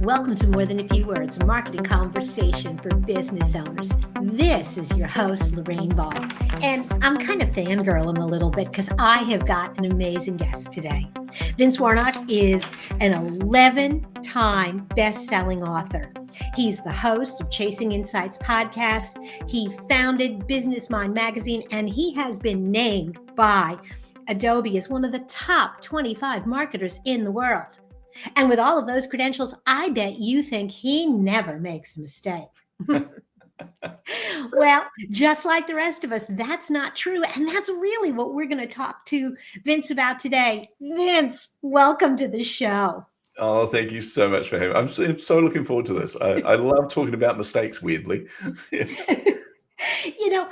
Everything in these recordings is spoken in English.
Welcome to More Than a Few Words, a marketing conversation for business owners. This is your host, Lorraine Ball. And I'm kind of fangirling a little bit because I have got an amazing guest today. Vince Warnock is an 11-time best-selling author. He's the host of Chasing Insights podcast. He founded Business Mind magazine, and he has been named by Adobe as one of the top 25 marketers in the world. And with all of those credentials, I bet you think he never makes a mistake. Well, just like the rest of us, that's not true. And that's really what we're going to talk to Vince about today. Vince, welcome to the show. Oh, thank you so much for having me. I'm so looking forward to this. I love talking about mistakes, weirdly. You know,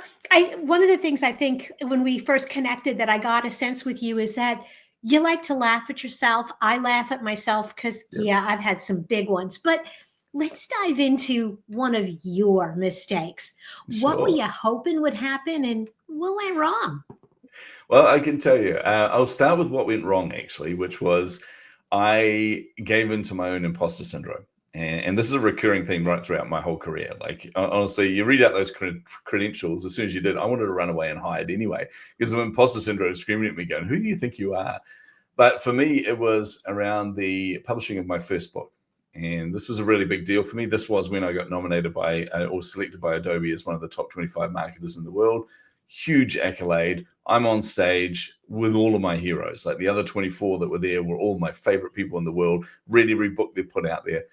one of the things I think when we first connected that I got a sense with you is that you like to laugh at yourself. I laugh at myself because, I've had some big ones. But let's dive into one of your mistakes. Sure. What were you hoping would happen and what went wrong? Well, I can tell you. I'll start with what went wrong, actually, which was I gave into my own imposter syndrome. And this is a recurring theme right throughout my whole career. Like, honestly, you read out those credentials, as soon as you did, I wanted to run away and hide anyway, because the imposter syndrome was screaming at me going, who do you think you are? But for me, it was around the publishing of my first book. And this was a really big deal for me. This was when I got nominated by or selected by Adobe as one of the top 25 marketers in the world. Huge accolade. I'm on stage with all of my heroes. Like the other 24 that were there were all my favorite people in the world, read every book they put out there.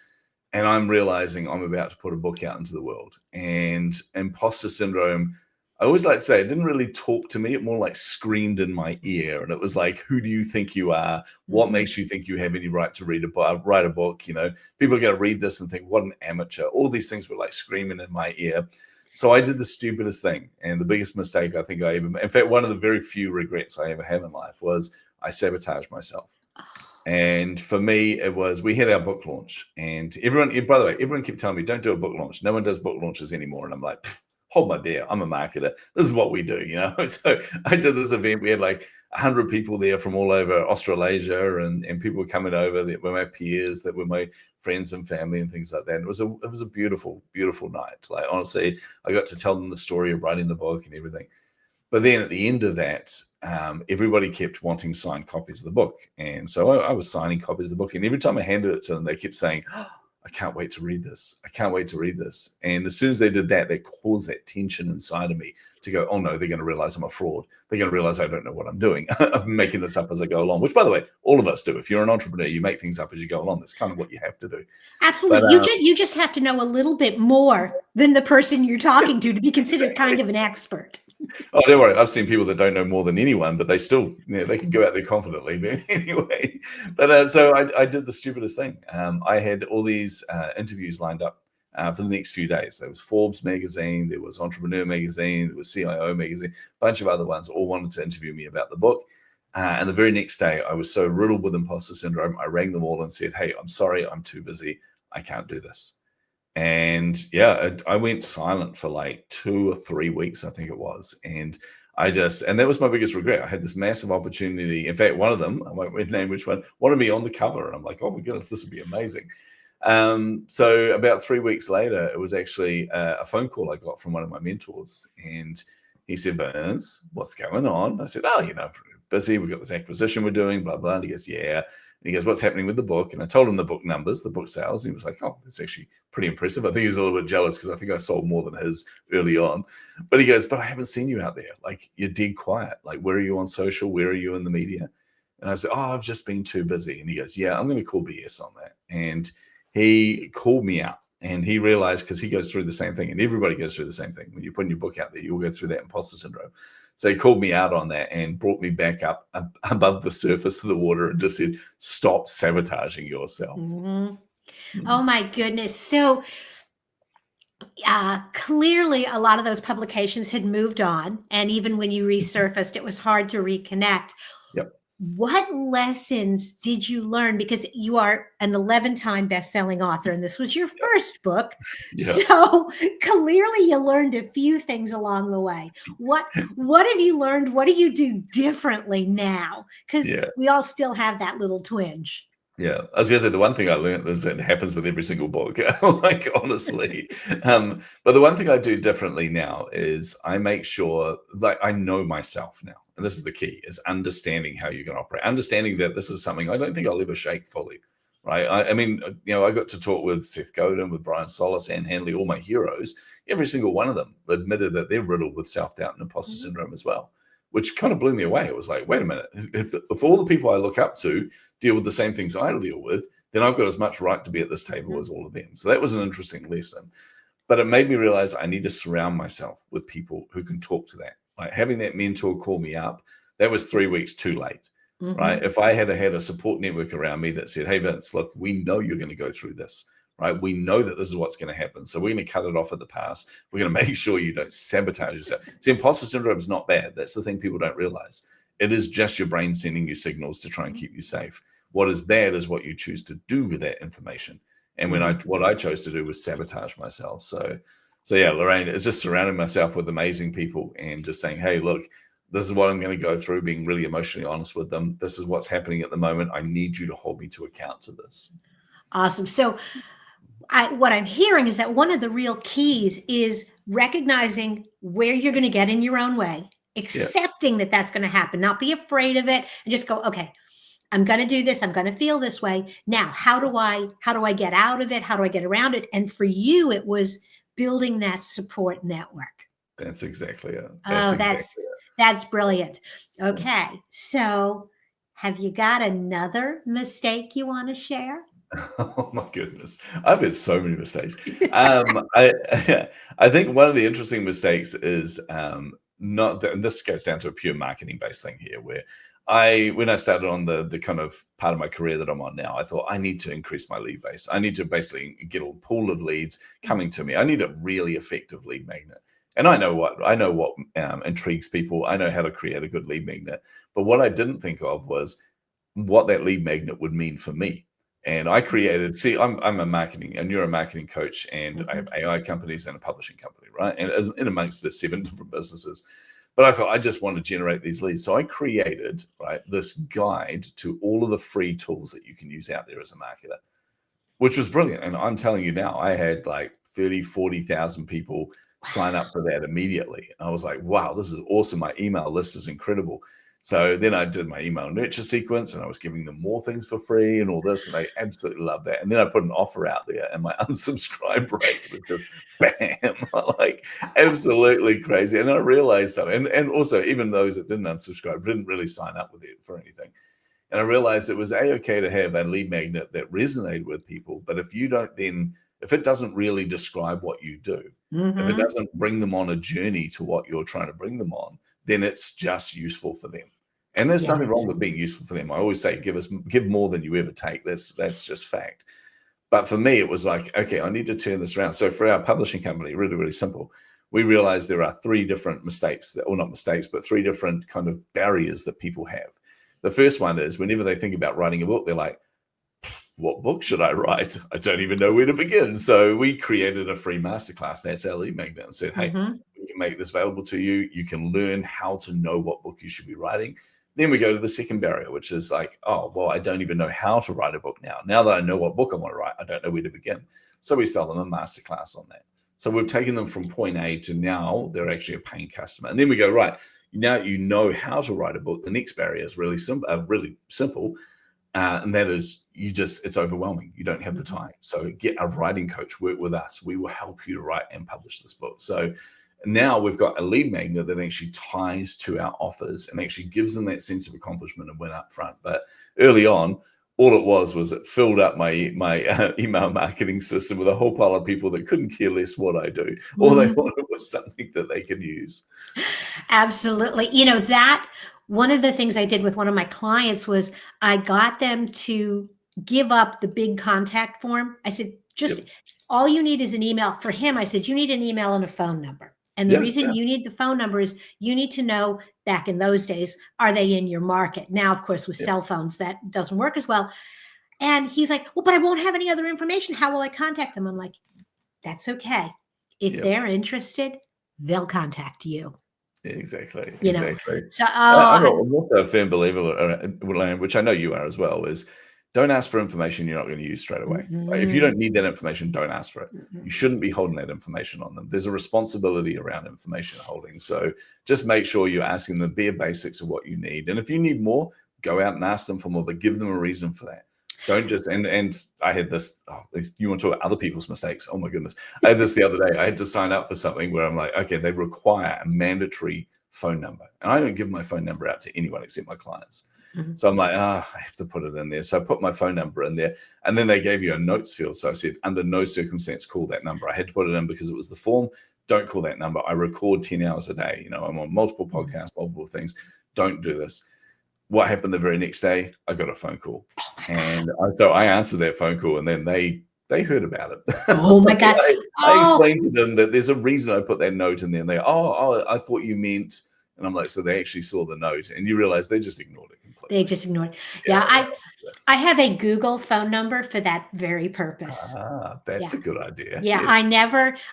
And I'm realizing I'm about to put a book out into the world. And imposter syndrome, I always like to say, it didn't really talk to me. It more like screamed in my ear. And it was like, who do you think you are? What makes you think you have any right to write a book? You know, people are going to read this and think, what an amateur. All these things were like screaming in my ear. So I did the stupidest thing. And the biggest mistake I think I ever made. In fact, one of the very few regrets I ever have in life was I sabotaged myself. And for me, it was, we had our book launch and by the way, everyone kept telling me, don't do a book launch. No one does book launches anymore. And I'm like, hold my beer. I'm a marketer. This is what we do, you know? So I did this event. We had like 100 people there from all over Australasia and people were coming over that were my peers, that were my friends and family and things like that. And it was a beautiful, beautiful night. Like, honestly, I got to tell them the story of writing the book and everything. But then at the end of that, everybody kept wanting signed copies of the book. And so I was signing copies of the book. And every time I handed it to them, they kept saying, oh, I can't wait to read this. I can't wait to read this. And as soon as they did that, they caused that tension inside of me to go, oh no, they're going to realize I'm a fraud. They're going to realize I don't know what I'm doing. I'm making this up as I go along, which, by the way, all of us do. If you're an entrepreneur, you make things up as you go along. That's kind of what you have to do. Absolutely. But, you just have to know a little bit more than the person you're talking to be considered kind of an expert. Oh, don't worry. I've seen people that don't know more than anyone, but they still, they can go out there confidently. But anyway, so I did the stupidest thing. I had all these interviews lined up for the next few days. There was Forbes magazine, there was Entrepreneur magazine, there was CIO magazine, a bunch of other ones all wanted to interview me about the book. And the very next day, I was so riddled with imposter syndrome, I rang them all and said, hey, I'm sorry, I'm too busy. I can't do this. And I went silent for like 2 or 3 weeks, I think it was. And that was my biggest regret. I had this massive opportunity. In fact, one of them, I won't name which one, wanted me on the cover. And I'm like, oh my goodness, this would be amazing. So about 3 weeks later, it was actually a phone call I got from one of my mentors. And he said, Vince, what's going on? I said, oh, busy. We've got this acquisition we're doing, blah, blah. And he goes, yeah. And he goes, what's happening with the book? And I told him the book numbers, the book sales. And he was like, oh, that's actually pretty impressive. I think he was a little bit jealous because I think I sold more than his early on. But he goes, but I haven't seen you out there. Like, you're dead quiet. Like, where are you on social? Where are you in the media? And I said, oh, I've just been too busy. And he goes, yeah, I'm going to call BS on that. And he called me out. And he realized, because he goes through the same thing, and everybody goes through the same thing. When you're putting your book out there, you'll go through that imposter syndrome. So he called me out on that and brought me back up above the surface of the water and just said, stop sabotaging yourself. Mm-hmm. Oh, my goodness. So clearly, a lot of those publications had moved on. And even when you resurfaced, it was hard to reconnect. Yep. What lessons did you learn? Because you are an 11-time best-selling author, and this was your first book. Yep. So clearly you learned a few things along the way. What have you learned? What do you do differently now? Because we all still have that little twinge. Yeah, I was gonna say the one thing I learned is it happens with every single book, like honestly. But the one thing I do differently now is I make sure like I know myself now, and this is the key: is understanding how you're going to operate, understanding that this is something I don't think I'll ever shake fully, right? I mean, I got to talk with Seth Godin, with Brian Solis, and Hanley, all my heroes. Every single one of them admitted that they're riddled with self-doubt and imposter syndrome as well, which kind of blew me away. It was like, wait a minute, if all the people I look up to deal with the same things I deal with, then I've got as much right to be at this table as all of them. So that was an interesting lesson. But it made me realize I need to surround myself with people who can talk to that. Like having that mentor call me up, that was 3 weeks too late, right? If I had a support network around me that said, hey, Vince, look, we know you're going to go through this, right? We know that this is what's going to happen. So we're going to cut it off at the pass. We're going to make sure you don't sabotage yourself. See, imposter syndrome is not bad. That's the thing people don't realize. It is just your brain sending you signals to try and keep you safe. What is bad is what you choose to do with that information. And what I chose to do was sabotage myself. So yeah, Lorraine, it's just surrounding myself with amazing people and just saying, hey, look, this is what I'm going to go through, being really emotionally honest with them. This is what's happening at the moment. I need you to hold me to account to this. Awesome. So what I'm hearing is that one of the real keys is recognizing where you're going to get in your own way, accepting that that's going to happen, not be afraid of it, and just go, okay, I'm going to do this. I'm going to feel this way. Now, how do I get out of it? How do I get around it? And for you, it was building that support network. That's exactly it. That's brilliant. Okay. So have you got another mistake you want to share? Oh my goodness. I've had so many mistakes. I think one of the interesting mistakes is not that, and this goes down to a pure marketing based thing here, where when I started on the kind of part of my career that I'm on now, I thought I need to increase my lead base. I need to basically get a pool of leads coming to me. I need a really effective lead magnet. And I know what intrigues people. I know how to create a good lead magnet. But what I didn't think of was what that lead magnet would mean for me. And I created, I'm a neuromarketing coach, and I have AI companies and a publishing company, right? And in amongst the 7 different businesses. But I thought I just want to generate these leads. So I created, right, this guide to all of the free tools that you can use out there as a marketer, which was brilliant. And I'm telling you now, I had like 30, 40,000 people sign up for that immediately. I was like, wow, this is awesome. My email list is incredible. So then I did my email nurture sequence, and I was giving them more things for free and all this, and they absolutely loved that. And then I put an offer out there, and my unsubscribe rate was just bam, like absolutely crazy. And then I realized something, and also even those that didn't unsubscribe didn't really sign up with it for anything. And I realized it was okay to have a lead magnet that resonated with people, but if it doesn't really describe what you do, if it doesn't bring them on a journey to what you're trying to bring them on, then it's just useful for them. And there's nothing wrong with being useful for them. I always say, give more than you ever take. That's just fact. But for me, it was like, okay, I need to turn this around. So for our publishing company, really, really simple. We realized there are 3 different mistakes, or not mistakes, but 3 different kind of barriers that people have. The first one is whenever they think about writing a book, they're like, what book should I write? I don't even know where to begin. So we created a free masterclass. That's our lead magnet, and said, hey, we can make this available to you. You can learn how to know what book you should be writing. Then we go to the second barrier, which is like, oh, well, I don't even know how to write a book now. Now that I know what book I want to write, I don't know where to begin. So we sell them a masterclass on that. So we've taken them from point A to now they're actually a paying customer. And then we go, right, now you know how to write a book. The next barrier is really simple. And that is it's overwhelming. You don't have the time. So get a writing coach, work with us. We will help you to write and publish this book. So now we've got a lead magnet that actually ties to our offers and actually gives them that sense of accomplishment and win up front. But early on, all it was it filled up my email marketing system with a whole pile of people that couldn't care less what I do. All they wanted was something that they could use. Absolutely. That one of the things I did with one of my clients was I got them to give up the big contact form. I said, all you need is an email. For him, I said, you need an email and a phone number. And the reason you need the phone number is you need to know, back in those days, are they in your market? Now, of course, with cell phones, that doesn't work as well. And he's like, well, but I won't have any other information. How will I contact them? I'm like, that's okay. If they're interested, they'll contact you. Exactly. So I'm also a firm believer, which I know you are as well, is don't ask for information you're not going to use straight away. Right? If you don't need that information, don't ask for it. You shouldn't be holding that information on them. There's a responsibility around information holding. So just make sure you're asking the bare basics of what you need. And if you need more, go out and ask them for more, but give them a reason for that. Don't just, and I had this, you want to talk about other people's mistakes? Oh my goodness. I had this the other day. I had to sign up for something where I'm like, okay, they require a mandatory phone number. And I don't give my phone number out to anyone except my clients. So I'm like, I have to put it in there. So I put my phone number in there, and then they gave you a notes field. So I said, under no circumstance, call that number. I had to put it in because it was the form. Don't call that number. I record 10 hours a day. I'm on multiple podcasts, multiple things. Don't do this. What happened the very next day? I got a phone call. And so I answered that phone call, and then they heard about it. Oh my God. I explained to them that there's a reason I put that note in there. And they, I thought you meant, and I'm like, so they actually saw the note, and you realize they just ignored it completely. They just ignored it. Yeah, I have a Google phone number for that very purpose. That's a good idea. Yeah, yes.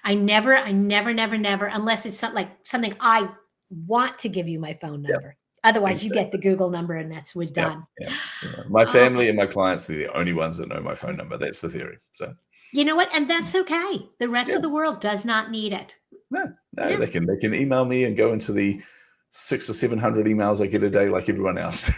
I never, unless it's something I want to give you my phone number. Otherwise, you get the Google number, and we're done. My family and my clients, they're the only ones that know my phone number. That's the theory. So you know what? And that's okay. The rest of the world does not need it. No, they can email me and go into the 600 or 700 emails I get a day like everyone else.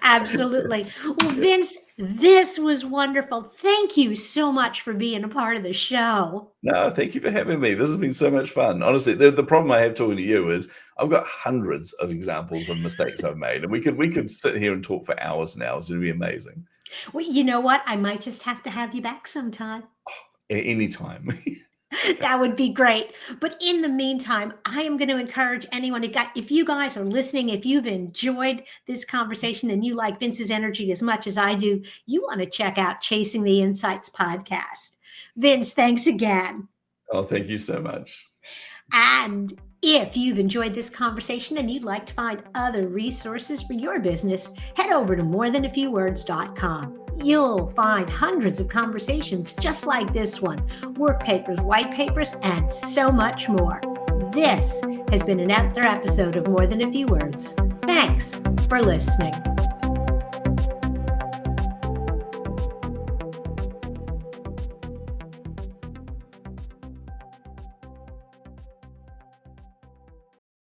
Absolutely. Well, Vince, this was wonderful. Thank you so much for being a part of the show. No, thank you for having me. This has been so much fun. Honestly, the problem I have talking to you is I've got hundreds of examples of mistakes I've made, and we could sit here and talk for hours and hours. It'd be amazing. Well, you know what? I might just have to have you back sometime. Anytime. That would be great. But in the meantime, I am going to encourage anyone if you guys are listening, if you've enjoyed this conversation and you like Vince's energy as much as I do, you want to check out Chasing the Insights podcast. Vince, thanks again. Oh, thank you so much. And if you've enjoyed this conversation and you'd like to find other resources for your business, head over to morethanafewwords.com. You'll find hundreds of conversations just like this one, work papers, white papers, and so much more. This has been another episode of More Than a Few Words. Thanks for listening.